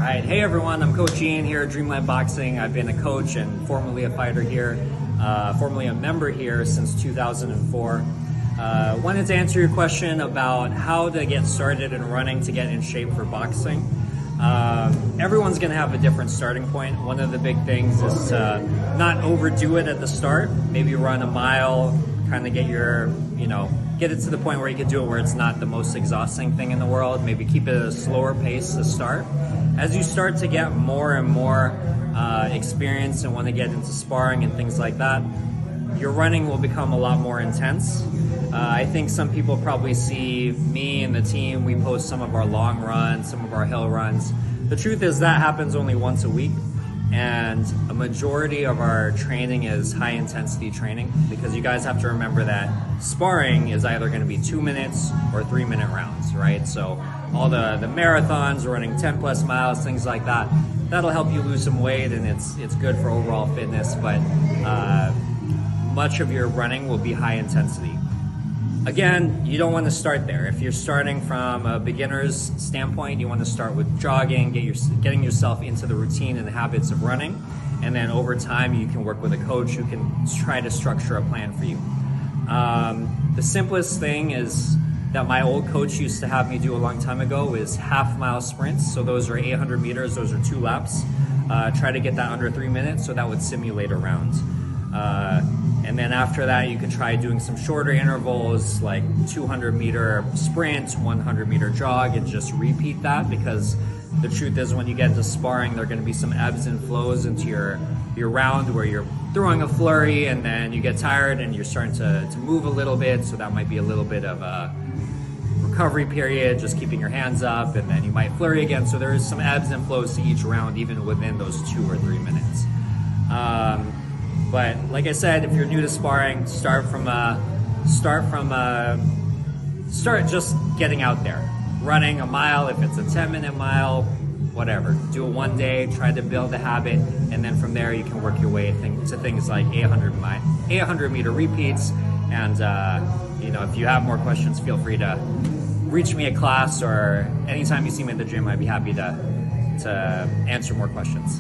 Alright, hey everyone, I'm Coach Ian here at Dreamland Boxing. I've been a coach and formerly a fighter here, formerly a member here since 2004. Wanted to answer your question about how to get started in running to get in shape for boxing. Everyone's going to have a different starting point. One of the big things is to not overdo it at the start. Maybe run a mile, kind of get get it to the point where you can do it where it's not the most exhausting thing in the world. Maybe keep it at a slower pace to start. As you start to get more and more experience and want to get into sparring and things like that, your running will become a lot more intense. I think some people probably see me and the team, we post some of our long runs, some of our hill runs. The truth is that happens only once a week, and a majority of our training is high intensity training, because you guys have to remember that sparring is either going to be 2 minutes or 3 minute rounds, right? So all the marathons, running 10 plus miles, things like that, that'll help you lose some weight, and it's good for overall fitness, but much of your running will be high intensity. Again, you don't want to start there. If you're starting from a beginner's standpoint, you want to start with jogging, getting yourself into the routine and the habits of running, and then over time you can work with a coach who can try to structure a plan for you. The simplest thing is that my old coach used to have me do a long time ago is half-mile sprints. So those are 800 meters, those are 2 laps. Try to get that under 3 minutes, so that would simulate a round. And then after that, you could try doing some shorter intervals, like 200-meter sprint, 100-meter jog, and just repeat that, because the truth is when you get into sparring, there are going to be some ebbs and flows into your round where you're throwing a flurry and then you get tired and you're starting to move a little bit, so that might be a little bit of a recovery period, just keeping your hands up, and then you might flurry again. So there's some ebbs and flows to each round, even within those 2 or 3 minutes. But like I said, if you're new to sparring, start just getting out there, running a mile. If it's a 10-minute mile, whatever, do it one day, try to build a habit, and then from there you can work your way to things like 800-meter repeats. And if you have more questions, feel free to reach me at class, or anytime you see me at the gym, I'd be happy to answer more questions.